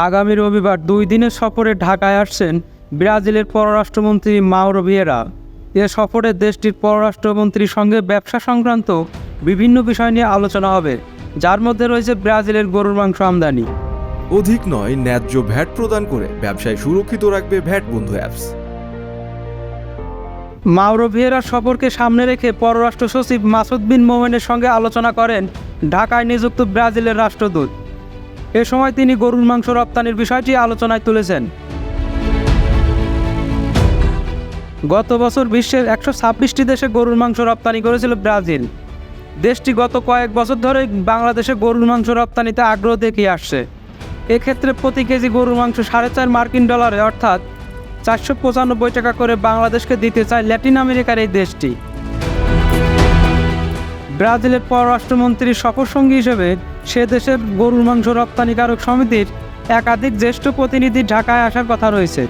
আগামী রবিবার 2 দিনের সফরে ঢাকায় আসছেন ব্রাজিলের পররাষ্ট্রমন্ত্রী মাউরো ভিয়েরা। এ সফরে দেশটির পররাষ্ট্রমন্ত্রীর সঙ্গে ব্যবসা সংক্রান্ত বিভিন্ন বিষয় নিয়ে আলোচনা হবে, যার মধ্যে রয়েছে ব্রাজিলের গরুর মাংস আমদানি। অধিক নয়, ন্যায্য ভ্যাট প্রদান করে ব্যবসায় সুরক্ষিত রাখবে ভ্যাট বন্ধু অ্যাপস। মাউরো ভিয়েরার সফরকে সামনে রেখে পররাষ্ট্র সচিব মাসুদ বিন মোমেনের সঙ্গে আলোচনা করেন ঢাকায় নিযুক্ত ব্রাজিলের রাষ্ট্রদূত। এ সময় তিনি গরুর মাংস রপ্তানির বিষয়টি আলোচনায় তুলেছেন। গত বছর বিশ্বের 126টি দেশে গরুর মাংস রপ্তানি করেছিল ব্রাজিল। দেশটি গত কয়েক বছর ধরে বাংলাদেশে গরুর মাংস রপ্তানিতে আগ্রহ দেখিয়ে আসছে। এক্ষেত্রে প্রতি কেজি গরুর মাংস $4.5 মার্কিন ডলারে অর্থাৎ 495 টাকা করে বাংলাদেশকে দিতে চায় ল্যাটিন আমেরিকার এই দেশটি। ব্রাজিলের পররাষ্ট্রমন্ত্রীর সফরসঙ্গী হিসেবে সে দেশের গরুর মাংস রপ্তানিকারক সমিতির একাধিক জ্যেষ্ঠ প্রতিনিধি ঢাকায় আসার কথা রয়েছে।